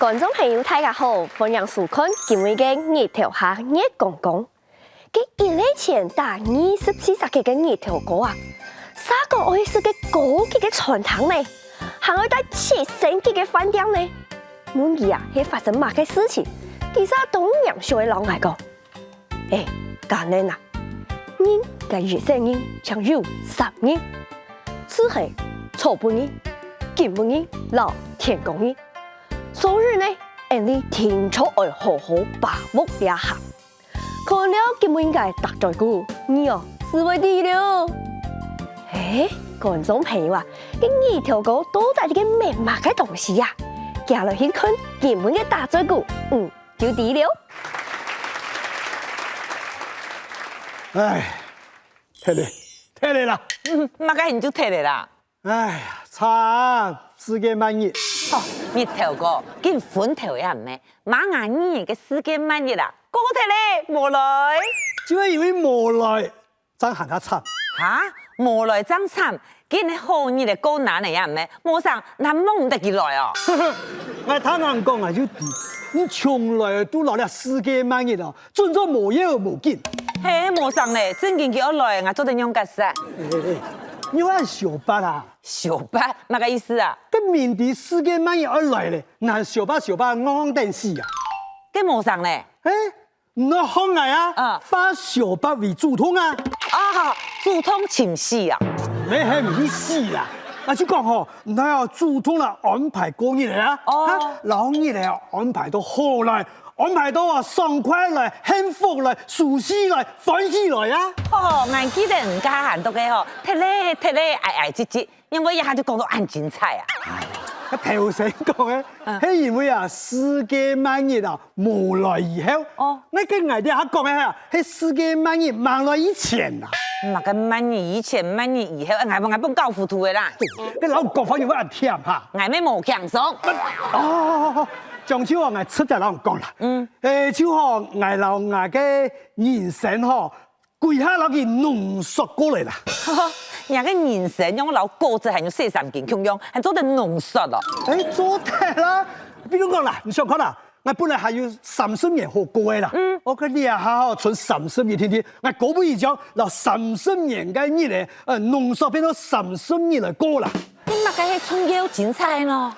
观众朋友大家好，欢迎收看今日嘅日頭下熱講講。佢1年前打24集嘅日頭歌啊，沙個愛食嘅高級嘅傳統呢，還愛帶7星級嘅飯店呢。滿意啊，係發生乜嘅事情？其實東洋小嘅人嚟講，簡單啊，人嘅人生人將有3人，只係草本人、金本人、老天公人。所以呢，你聽出愛好好把握一下。看了根本應該答在句，你哦是為第了。觀眾朋友啊，呢條歌都帶啲嘅明白嘅東西呀，行落去看根本嘅答在句，就對了。唉，睇你啦，乜嘅人就睇你啦。哎呀，慘，世界末日。日頭歌，見款頭也唔咩，馬眼兒嘅世界末日啦，個個睇你無來。就係因為無來，真行得慘。嚇，無來真慘，見你好日嘅歌難嚟也唔咩，冇上難夢唔得幾來哦。我聽人講啊，就對，你從來都留了世界末日啊，盡咗無憂無緊。嘿，冇上咧，真見叫我來，我做得樣嘅事。你話小八啊？小八乜個意思啊？佢面對世界末日而來咧，那小八戇戇等死啊！佢冇上咧。唔好學我啊！化小八為主統啊！主統情緒啊！你係唔意思啦？我就講嗬，唔係要主統啦，安排過日嚟啊！老日嚟安排到好來，安排到啊爽快來、幸福來、舒適來、歡喜來啊！我記得唔家行到嘅嗬，睇咧，挨唧唧，因為一下就講到咁精彩啊！我頭先講嘅係因為啊世界末日啊無來以後，我跟外地客講嘅係世界末日望來以前啊。乜個末日以前、末日以後，挨幫搞糊塗嘅啦！你老講法要乜甜嚇？挨咩冇強爽？將就我出就老講啦。就好挨老挨嘅人生嗬，跪下老佢濃縮過嚟啦。人嘅人生用老高質係要43件強樣，係做得濃縮咯。做得啦，比如講啦，你想看啦，我本來還有30年好過嘅啦。我講你啊，好存30年天天，我果不其然，攞30年嘅日嚟，濃縮變到30年嚟過啦。你乜嘅係重要精彩咯？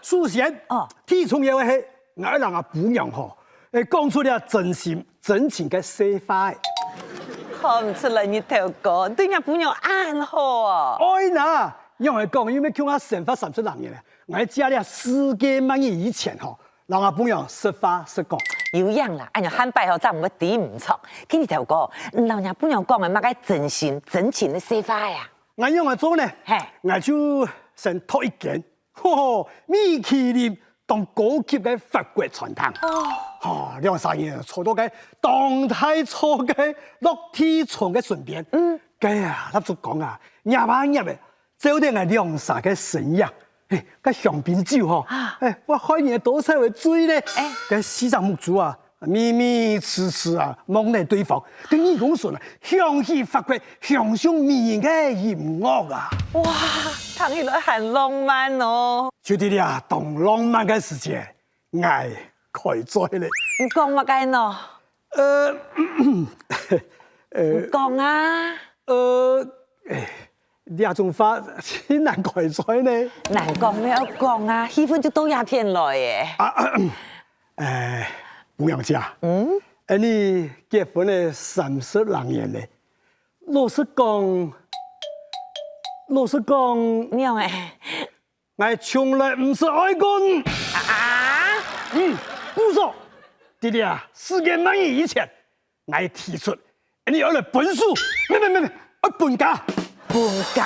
首先，最重要嘅係我讓阿姑娘嗬，講出了真心真情嘅說法。看唔出嚟你頭歌對人姑娘啱好啊！愛嗱，因為講因為叫我生活30人嘅咧，我喺家咧世界末日以前嗬，讓阿姑娘實話實講。有樣啦，按照漢拜後真唔會點唔錯。跟住頭歌，老人姑娘講嘅乜嘅真心真情嘅說法呀？我用嚟做呢，我就先托一件，米其林當高級嘅法國傳統。2-3年坐到嘅當太錯嘅落地窗嘅順便。佢啊，立足講啊，夜晚嘅，酒店係2-3嘅生意啊。個香檳酒嗬，我開年多才會醉咧。個西藏木族啊，咪咪痴痴啊，望嚟對方。跟義工說啊，響起法國向上迷人嘅音樂啊。哇，聽起來很浪漫哦。就啲呀，當浪漫嘅時節，愛開嘴咧。你講乜嘅喏？講啊。呢種話先難開嘴呢。難講你要講啊，氣氛就都鴉片來嘅。姑娘姐，你結婚咧30多年咧，老實講，你樣誒？我從來唔是愛講。不錯，弟弟啊，世界末日以前，我提出，你要來本書，咩，本家。本家？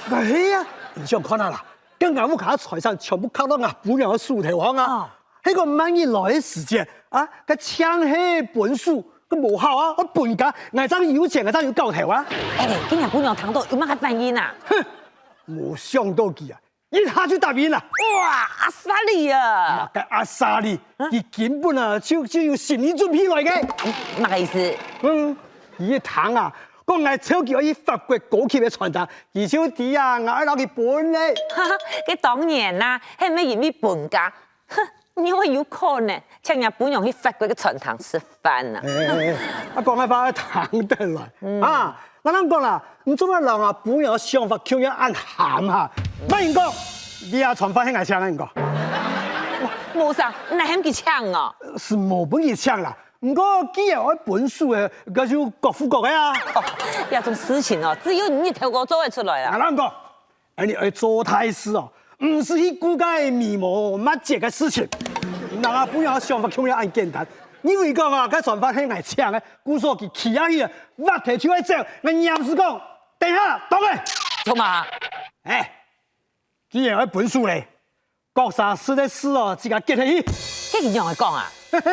係啊，你想看下啦，跟我屋企財產全部靠到我姑娘嘅書頭上啊。喺個末日來嘅時節啊，個槍係本書，個無效啊，我本家，我真有錢，我真有搞頭啊。今日姑娘聽到有乜嘅反應啊？冇想到佢啊，一下就答應啦。哇，阿莎莉啊！阿莎莉，佢根本啊就有心理準備來嘅。乜嘅意思？一談啊。講我超級可以法國高級嘅傳統，而且啲啊，我攞佢本咧。佢當然啦，係咪因為本家？哼，因为有可能请人不用去法国嘅传堂吃饭啊。啊，讲个话谈得来啊！我啷讲啦？唔做乜人啊？不用想法，口要按咸哈。乜人讲？你也传法很爱抢啊？人讲冇啥，那很去抢哦。是冇本事抢啦。唔过既然我本事嘅，嗰就各付各嘅啊。哦，有种事情哦，只有你头哥做得出来啦。我啷讲？你要做大事哦，唔是去估计密谋乜这个事情。人啊，不用想法，口要按简单。你为讲啊，佢传法很爱抢嘅，故说佢气下去啊，挖提出来走。我严是讲，等下当嘅。做嘛？哎，既然有本事咧，国啥事的事哦，自家结起。这个样来讲啊？嘿嘿，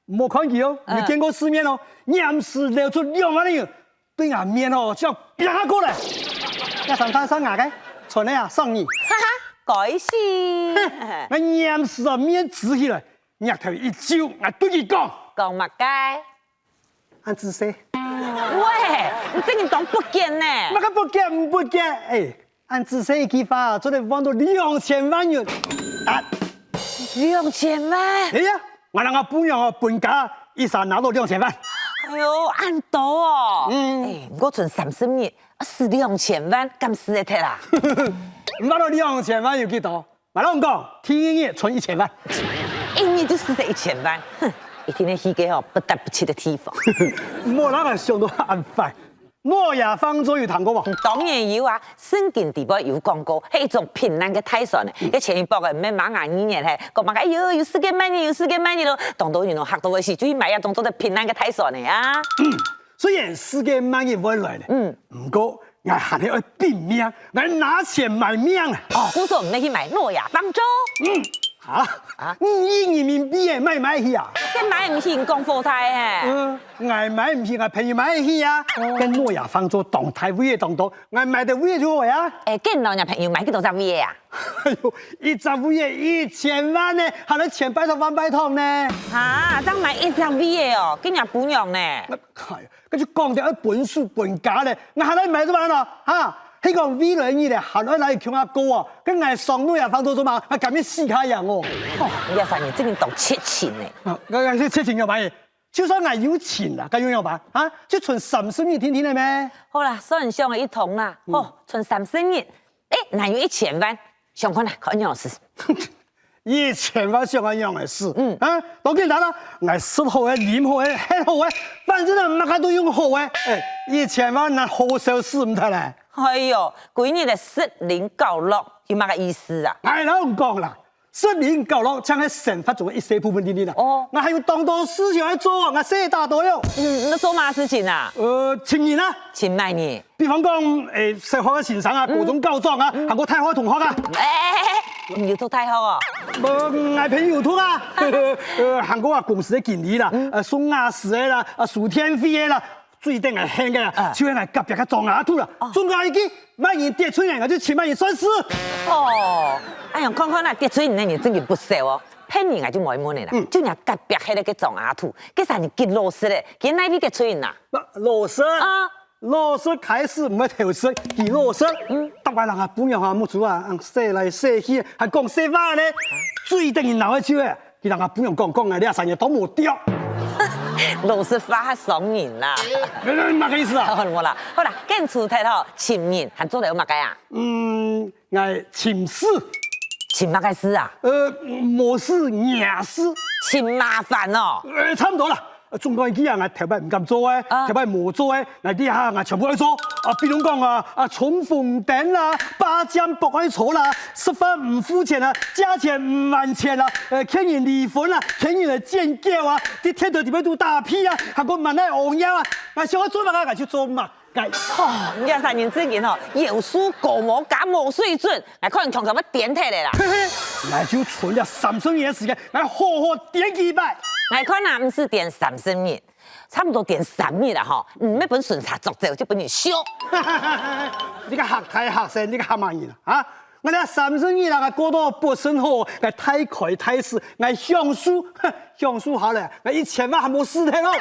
冇看见哦，没见过世面哦，严是流出2万两，对俺面哦，就要拼下过来。那上牙嘅，存的啊，送你。哈哈，改死！我严是啊，面直起来，额头一揪，我对佢讲，讲乜街？按姿势。喂，你这个当不见呢？乜个不见唔不见？哎，按姿势一句话，做得放到2000万元。啊2000万？哎呀，我让我不用哦，本家一下拿到2000万。哎呦，按多哦。哎，我存30年，是2000万，咁死得脱啦。拿到2000万有几多？我老讲，天爷存1000万。一年就死得1000万，哼！一天的戏给哦不得不起的地方。莫那个想到安排，诺亚方舟有谈过无？当然有啊，圣经地方有讲过，係一種平安嘅泰山咧。一前一波嘅咩馬眼語言係講乜？哎呦，有世界萬年，有世界萬年咯！當到原來學到嘅時，就買一種做的平安嘅泰山咧啊！虽然世界萬年會來咧，不過我還係要拼命，我拿錢買命啊！哦，故說唔你去買諾亞方舟。你人民幣嘅買去啊？你買唔起講貨泰誒？我買唔起，我朋友買去啊。跟諾亞方舟動態會當到，我買的會就會啊。誒，跟老人朋友買幾多隻嘢啊？哎呦，一隻會1000萬呢，還能千百頭萬百桶呢？嚇，爭買一隻嘢哦，跟人本樣呢？係，跟住講到一本書本價咧，我還能買咗萬咯，嚇！迄個未來你咧，還能來強下高啊，跟我上諾亞方舟做嘛，我咁樣死下人哦。哦，你阿三年真係當切錢呢？我切錢要買嘢，就算我有錢啦，咁樣要辦啊？就存30年天天的咩？好啦，算上嘅一桶啦，哦，存30年，誒，哪有1000萬？上看啦，看樣事。 1000萬上一樣嘅事，當然啦，我食好嘅、飲好嘅、吃好嘅，反正啊，乜嘢都用好嘅。1000萬那好小事唔得咧。哎呦，幾年嘅失靈高落，有乜個意思啊？我老講啦，失靈高落，將喺生活中嘅一些部分點點啦。哦，我還有當多事情要做啊，我寫大多喲。你做乜事情啊？青年啊，前賣年。比方講，石學嘅先生啊，各種告狀啊，韓國太學同學啊。唔要做太學啊？我朋友圖啊，韓國啊公司嘅經理啦，宋亞視嘅啦，蘇天飛嘅啦，最頂係興嘅啦，就係嚟隔壁嘅撞牙圖啦，中間一記萬元跌出嚟，我就千萬元損失。哦，哎呀，看看啦，跌出嚟你真係不少哦，騙人啊就冇門嘅啦，就人隔壁喺度嘅撞牙圖，佢啥人結螺絲咧，佢哪邊跌出嚟啊？螺絲啊！ 螺絲開始唔係調色，記螺絲。當然人啊，本樣啊，冇做啊，寫來寫去，還講寫話咧，最等於鬧一招嘅，佢人啊本樣講啊，你啊成日都冇掉。螺絲花爽人啦，乜嘅意思啊？好啦，好啦，跟住睇到前面還做嚟有乜嘅啊？係潛事，前乜嘅事啊？冇事野事，前麻煩哦。差唔多啦。 中國幾樣啊，頭擺唔敢做嘅，頭擺冇做嘅，嗱啲下啊全部去做。比如講衝鋒彈啦，拔槍不愛錯啦，食飯唔付錢啦，加錢唔還錢啦，欠人離婚啦，欠人尖叫啊，啲天台點樣都打屁啊，還個問嚟戇腰啊，想我做乜嘢就做乜嘢。哦，你睇3年之前哦，有輸狗毛假冇水準，嚟可能從咁樣點睇嚟啦。我就存咗30年嘅時間，我好好點幾擺。 我看啊，唔是點30年，差唔多點3年啦吼。一本巡查作者就本人燒。你個學太學生，你個蝦萬人啊！我哋30年啦，我過到不生活，我太開太死，我享受，享受好了，我1000萬還冇事聽咯。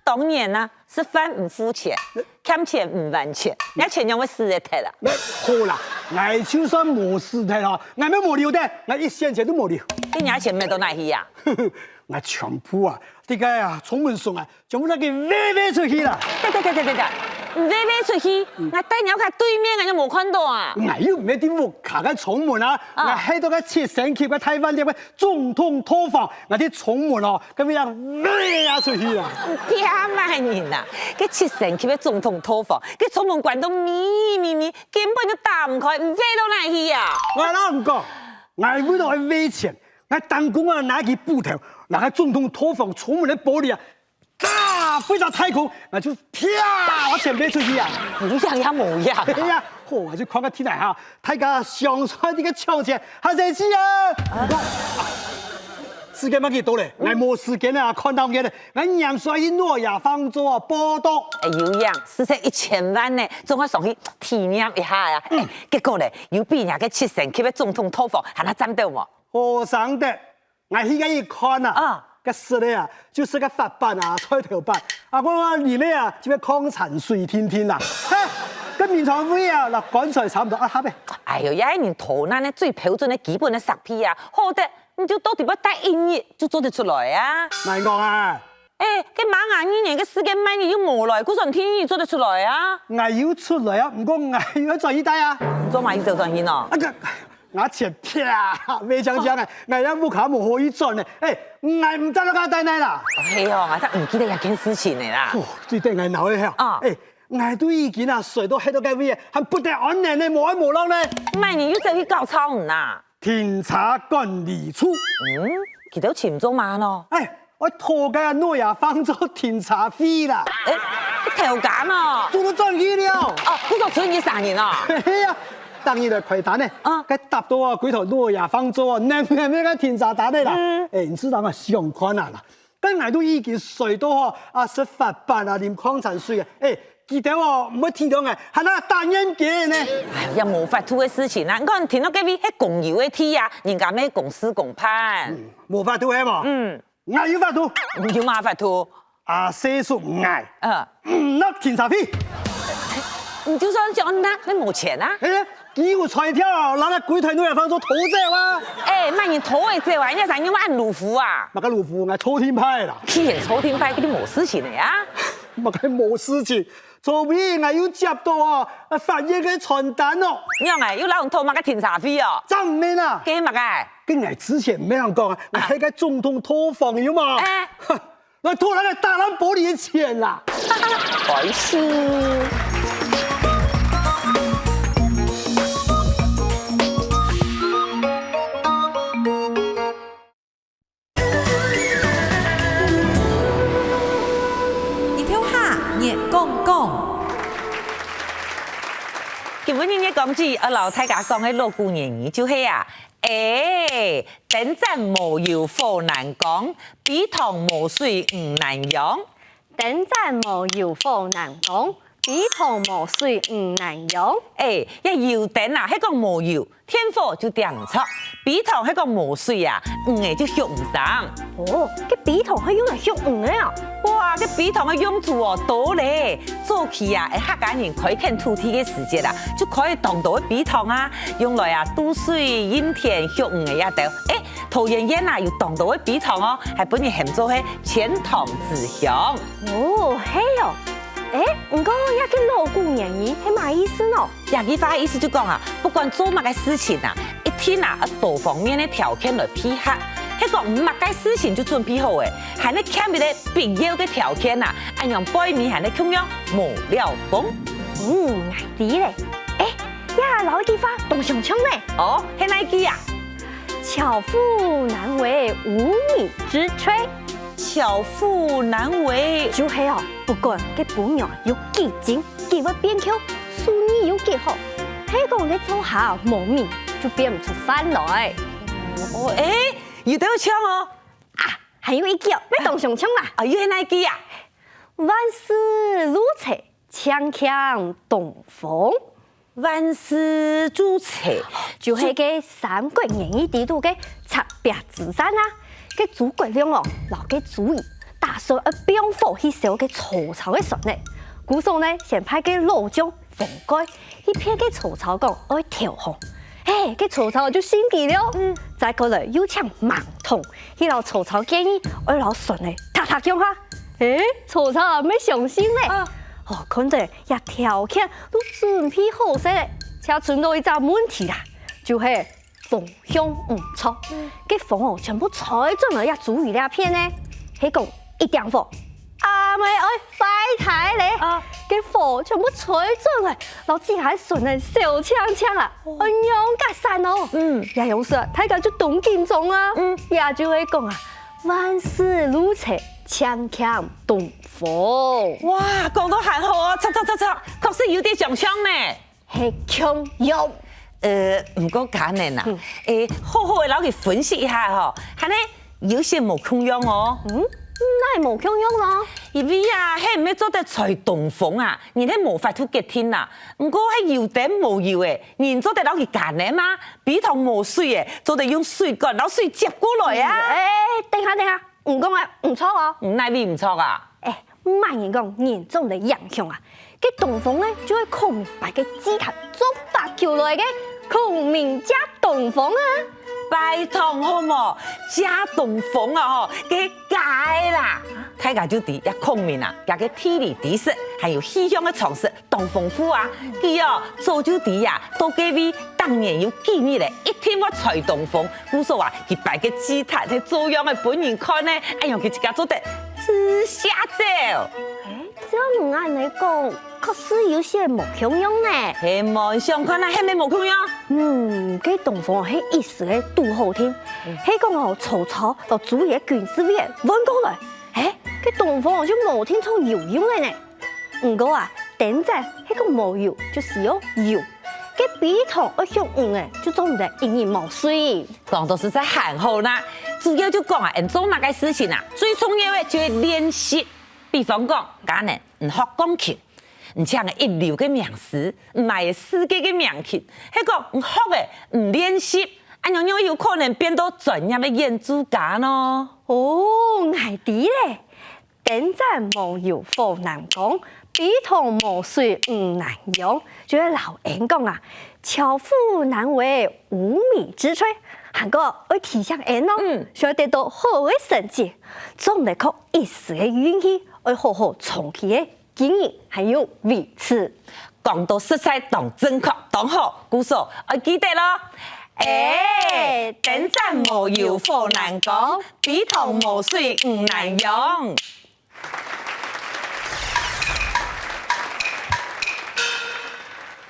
当年啊，是饭唔付钱，欠钱唔还钱，那钱让我死一脱啦。那好啦，我就算冇事的啦，我没冇留的，我一仙钱都冇留。你伢钱没到哪去呀？我全部啊，这个啊，从门上啊，全部都给歪出去啦。对，你歪出去，我带你看对面，我就冇看到啊。我又唔係啲屋卡嘅重門啊，我喺度嘅切成級嘅台灣啲嘅總統套房，我啲重門哦，咁樣歪出去啦。天萬人啊！佢7成級嘅總統套房，佢重門關到咪，根本就打唔開，唔飛到哪去啊！我哪唔講，我為咗去歪錢，我當工啊拿起布頭，拿喺總統套房重門嘅玻璃啊。飛到太空，我就啪，我前飛出去啊！冇樣也冇樣。哎呀，我就看個天台下，睇個上山啲嘅槍車，係誰知啊？時間乜幾多咧？我冇時間啊，看到嘅咧，我嚴帥去諾亞方舟啊報道。有樣，死出1000萬呢，總要上去體驗一下呀。結果咧，有比人家7成級嘅總統套房，係哪佔到冇？好生的，我去一看啊。個室內啊，就是個發板啊、菜頭板，啊，我裏面啊，就係礦產水天天啦。跟面床位啊，嗱，乾脆差唔多啊，下邊。哎呦，一年逃難呢最標準嘅基本嘅食品啊，好得你就到底要帶1日就做得出來啊。難講啊。cái馬牙呢年嘅時間買你要冇來，嗰陣天做得出來啊。我要出來啊，唔過我要做依帶啊。唔做買要做賺錢啊。我切啪，未講講啊，我有冇卡冇可以賺呢？我唔得啦，帶你啦。係哦，我真唔記得有件事情嚟啦。最頂我鬧你嚇。我都已經啊，睡到喺度嘅位啊，係不得安寧呢，無哀無浪呢。唔係你要走去搞操唔啊？調查管理處。佢都潛咗嘛咯。我拖嘅諾亞方舟調查費啦。你調減啊？做到賺錢了。嗰個存2、3年啊。係啊。當然係虧單呢，佢搭到啊幾頭諾亞方舟啊，咩個調查單的啦。你知道我上看啊啦，跟我都已經睡到啊食發辦啊，啉礦產水啊。記得哦，唔好聽到我，係那單人嘅呢。哎呀，冇法度嘅事情啊！我聽到嗰位係公有嘅天啊，人家咩公事公辦。冇法度係嘛？我有法度。唔要嘛法度？寫出愛。唔得調查費。你就算講那，你冇錢啊？幾個彩票，拿嚟鬼台諾亞方舟投債哇！買你投嘅債話，人家要按路符啊！乜個路符我抽天派啦？天抽天派，嗰啲冇事情嚟啊！乜個冇事情？除非我要接到法院嘅傳單咯。你講要攞人拖乜嘅調查費哦？真唔明啊！驚乜嘅？跟我之前咩人講啊？我係個總統套房要嘛？我拖嚟個大爛玻璃嘅錢啦！開心。今日嘅講字，我老太家講嘅老古言語就係啊，燈盞無油火難講，比糖無水唔難用。燈盞無油火難講，比糖無水唔難用。一油燈啊，係講無油，天火就點唔出；比糖係講無水啊，就燒唔上。cái比糖係用嚟燒嘅啊！哇，cái比糖嘅用途哦多咧，早期啊，客家人開墾土地嘅時節啊，就可以當到比糖啊，用來啊渡水、飲田、燒嘅一道。桃園煙啊，要當到嘅比糖哦，係本人喊做係千糖之鄉。係哦。唔過一個老古言語係乜意思呢？廿句話意思就講啊，不管做乜嘅事情啊，一天啊多方面嘅條件來配合。迄個唔乜嘅事情就準備好誒，係你欠嘅必要嘅條件啊，按樣背面係你咁樣無了講。捱啲咧，老地方動上槍咧。係哪句啊？巧婦難為無米之炊。巧婦難為就係不管嘅伴娘有幾精，幾會變巧，素衣有幾好，係講你做下冇米就變唔出飯來。要得槍哦！還有一句要動上槍啦。要係哪句啊？萬事如柴，鏘鏘東風。萬事如柴，就係個三國演義地圖嘅赤壁之戰啊！個諸葛亮哦，留個主意，大打算变火去烧嘅曹操嘅船呢。古宋呢，先派嘅老将冯盖去骗嘅曹操讲爱投降，嘅曹操就心急了。再过来又抢盲通，去老曹操建议爱老船呢，踏向下。曹操啊，没相信呢。看到一条件都準備好勢咧，才存到一個問題啦，就係風向唔錯，嘅風全部吹進來一組魚兩片呢，係講一點火，咪愛快睇咧，嘅火全部吹進來，老子喺船咧笑槍槍啦，我樣隔散哦，也有時大家就懂緊張啊，也就會講啊，萬事如此。槍槍東風，哇，講到很好啊！錯，確實有啲上槍呢。係槍用，唔過簡單啦，好好嘅攞佢分析一下嗬，係呢有些冇槍用哦。那係冇槍用咯。因為啊，係唔係做得吹東風啊？人哋冇法度結天啦。唔過係油頂冇油嘅，人做得攞佢揀嘅嘛，比同冇水嘅，做得用水管攞水接過來啊。等下。唔講啊，唔錯哦。唔係邊唔錯啊？唔係人講嚴重嘅影響啊！嘅東風咧，就係孔明把嘅祭壇做法叫來嘅孔明加東風啊！拜託好冇，加東風啊嗬，嘅解啦！大家就知一孔明啊，佢嘅地理知識，還有氣象嘅常識，當豐富啊！佢哦早就知啊，到幾位當年有幾年咧，一天我吹東風，故說話佢擺嘅祭壇係做樣嘅本人看呢，哎呀佢自家做得直下走。這唔按你講，確實有些冇響用呢。係冇相看啊，係咪冇響用？嘅東風係一時嘅杜好聽，係講曹操到主野軍事委員揾過來，嘅東風就冇聽從有用嘅呢。唔過啊，等陣係個冇油就使用油，嘅比同一向嘅就做唔得一言冇水。講到實在很好啦，主要就講啊，人做乜嘅事情啊，最重要嘅就係練習。比方講，假人唔學鋼琴，唔唱嘅一流嘅名師，唔係世界嘅名曲，係講唔學嘅唔練習，咁樣有可能變到專業嘅演奏家咯。係啲咧，等陣冇油火難講，比同冇水唔難用，就係老人講啊，巧婦難為無米之炊。韓國要提倡人咯，想得到好嘅成績，總得靠一時嘅運氣，要好好長期嘅經營，還有維持。講到實在當正確當好，故說要記得咯。等陣冇油火難講，比同冇水唔難用。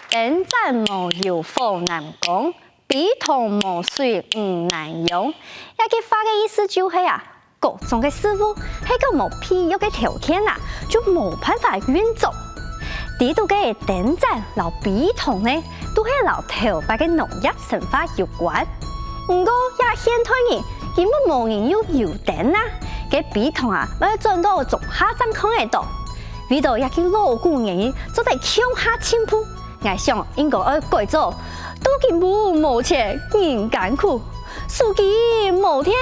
等陣冇油火難講。比同冇水唔難用，一句話嘅意思就係啊，各種嘅師傅喺個冇必要嘅條件啊，就冇辦法運作。呢度嘅等陣老比同呢，都係老頭髮嘅農業生化有關。唔過也現代人根本冇人要油等啊，嘅比同啊，要轉到中下站看得到。呢度一句老古人做得向下進步，我想應該要改做。都見步冇錢人艱苦，數據冇天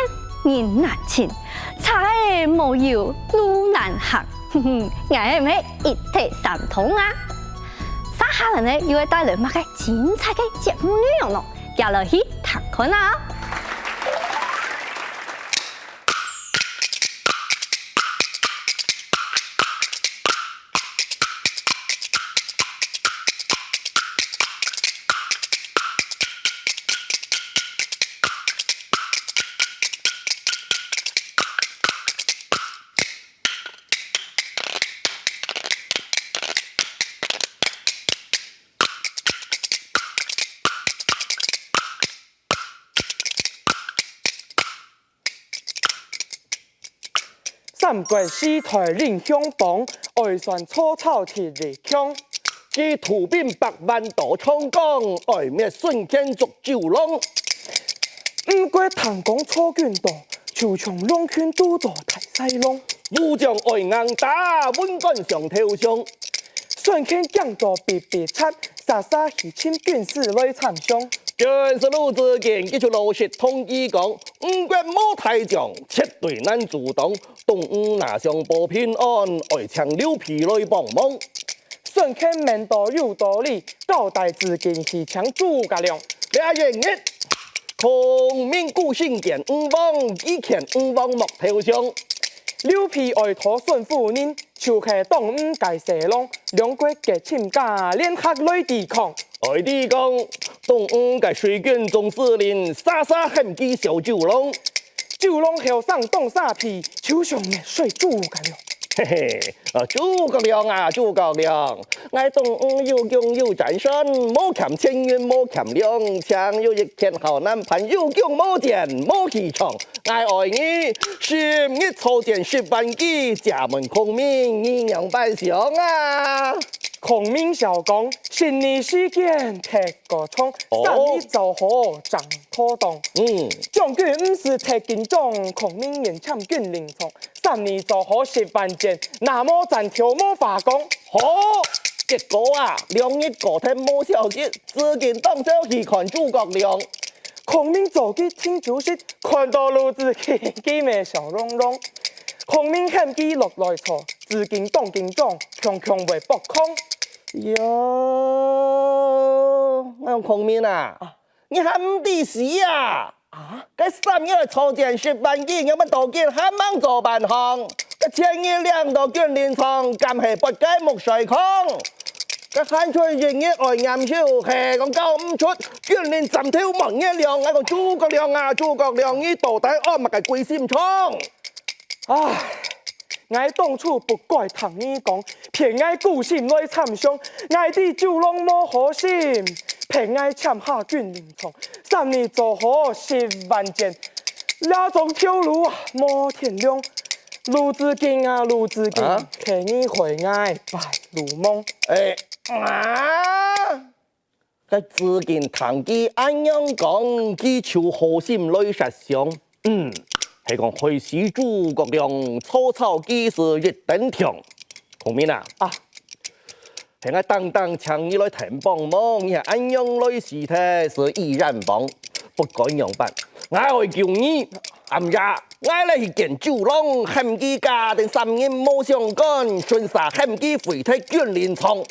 人難請，財冇油路難行，我係唔係一體三通啊？接下來呢又會帶來乜嘅精彩嘅節目內容咯，加落去睇看啊！三國時代領向東，外傳曹操鐵力強，佢圖兵百萬渡長江，外滅孫權逐九龍。唔過唐公楚軍多，就從龍圈都到大西龍。武將愛硬打，文官上頭上。孫權講到別別出，傻傻去請軍士來參詳。全是鲁智坚，佢就老实统计讲，五国冇太将，切对难主动。东吴拿上报平安，爱请刘皮来帮忙。孙权面多有道理，交代自己是抢诸葛亮。俩人一，孔明固信见五王，以前五王莫投降。刘备爱托孙夫人，就系东吴界蛇龙，两国结亲家，联合来抵抗。爱弟讲，东吴嘅水军总司令，杀狠机小九龙。九龙后上东沙皮，就上灭水诸葛亮。嘿嘿，诸葛亮啊，诸葛亮，我东吴有强有战胜，冇欠千元冇欠粮，强有一片好南盘，有强冇剑冇气场。我爱你，10日操剑10万计，家门孔明你娘百姓啊！孔明小讲，新年时间踢个冲，3日就好张可动。将军唔是踢金钟，孔明言抢军令从，3年就好10万箭，那么咱条魔法功。好，结果啊，2日过天冇消息，资金当手去看诸葛亮。孔明走去听酒席，看到鲁智坚几面笑容容。孔明喊机落来坐，自己当金钟，强强为不空。哟，我孔明啊，你还唔抵死啊？这3日操剑10万计，有乜道见还忙做办行？这千日2道军连床，今系不解木水空。这看出人嘅外眼笑，係講交唔出，軍連浸挑猛一亮，我個諸葛亮啊，諸葛亮呢到底安乜嘅鬼心腸？唉，我當初不該同你講，偏我顧心來參詳，我啲九龍冇好心，偏我簽下軍令床，3年做好10萬箭，那種條路啊冇天亮。魯智堅啊，魯智堅，陪你回愛白鹿夢。這資金堂機按樣講，只求好心來實相。係講開始諸葛亮草草幾時一等條。孔明啊，係我當請你來填幫忙，你係按樣來事體是依然幫，不該樣辦。我會叫你暗日，我嚟去見九龍，喊佢家定3日冇相干，順勢喊佢回踢軍連床。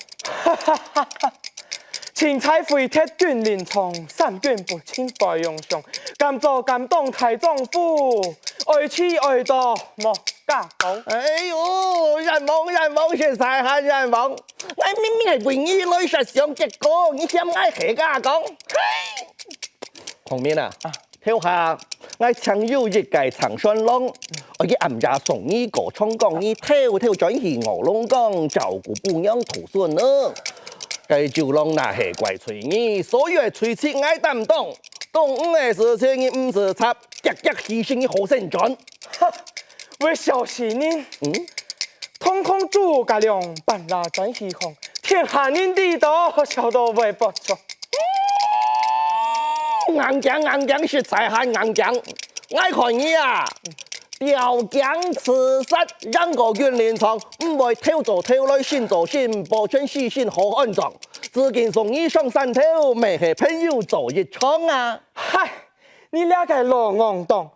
青菜回踢軍連床，3軍不清白用上，甘做甘當太丈夫，愛妻愛多莫假講。哎呦，人王是晒下人王，我明明係為你來實相，結果你嫌我係假講。孔明啊，跳下我曾有一介長山郎，我嘅暗日送你個衝江，你跳轉去鵝龍江，照顧哺養徒孫呢。該九龍那係怪催你，所以係催切愛擔當。東吳嘅事情你唔是插，日犧牲你好成全。為小事呢？通通諸葛亮本來真是紅，天下人地多，小到微不足。硬講實在係硬講，我看你啊，調講刺殺，讓個軍連床，唔會跳做跳來，信做信，保全死信好安裝。自己送你上山頭，未係朋友做一場啊！嗨，你倆個老戇當，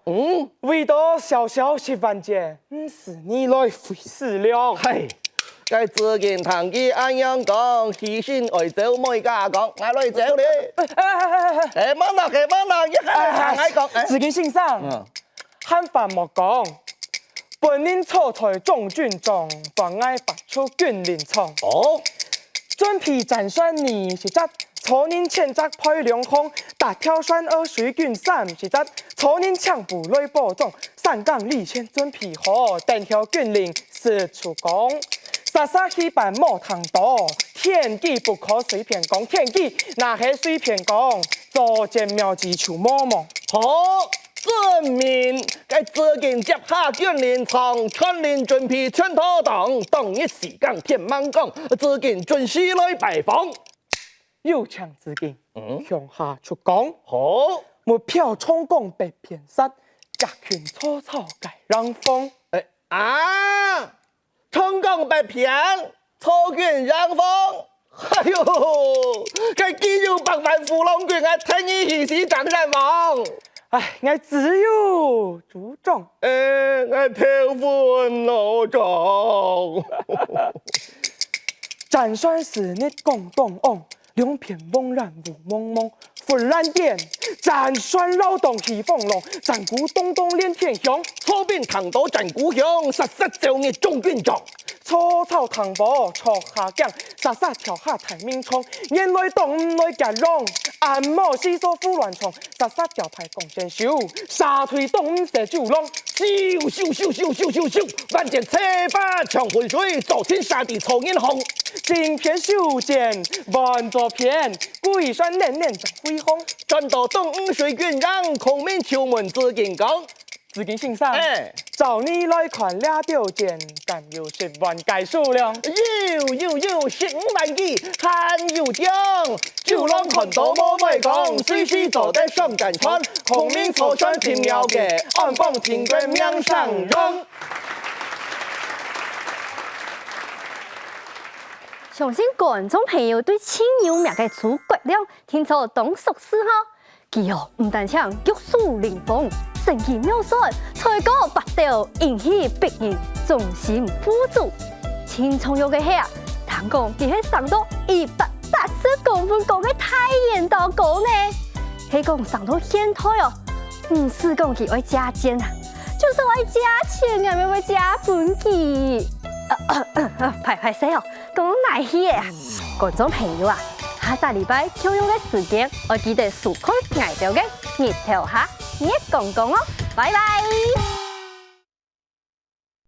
為咗小10萬箭，唔是你來費事了。係，該自己堂機按樣講，犧牲愛走每家講，我來走你。忙啦，一下我講，自己欣賞。漢法莫講，本人錯才中軍中，妨礙發出軍令床。準備戰算你是則，錯人欠責派兩空，打挑選2水軍3是則，錯人搶部來播種，3崗立前準備好，等條軍令是出工。殺去辦莫唐多，天機不可隨便講，天機那係隨便講，做隻妙計求魔夢。好，證明該自己接下軍連床，全連準備全妥當，當一時間天猛講，自己準時來拜訪。有槍自己，向下出講。好，沒票充公被騙殺，集權粗糙改讓風。成功被騙，操軍讓風，哎呦，该既有百万富翁quyền啊，聽你喜事掌聲王。哎，我只有主張。我頭昏腦脹。展算是你講東昂，兩片茫然無茫茫。忽然間，展算勞動起風浪，戰鼓咚咚連天響。初邊唐島戰鼓響，實實就你中軍長。初草唐伯錯下江，沙沙跳下太明窗。眼淚動來夾浪，按摩西索呼亂床。沙沙吊牌共剪手，沙推動射酒浪。咻咻咻咻咻咻咻，萬箭車把長回水，昨天下地草煙紅。金片手劍萬座片，鬼算年年將輝煌。轉到東水軍讓，孔明敲門自金剛。紫金信上，哎，找你來看倆條件，但有10萬計數量。有10萬幾還有獎，九龍看到冇咪講，隨時走在上戰船，孔明坐船挺妙嘅，岸放挺軍命上人。相信觀眾朋友對清幽名嘅諸葛亮聽咗當熟悉嗬，佢唔但唱玉樹臨風、神奇妙算，才高八斗、引起別人眾星付主。青松玉嘅戲，聽講佢係上到180公分高嘅太陽道高呢，係講上到現代哦，唔是講佢愛加錢啊，就是愛加錢啊，咪會加本錢。排死哦，講哪戲啊？觀眾朋友啊，下個禮拜同樣嘅時間，我記得收看我哋嘅日頭下日講講哦，拜拜。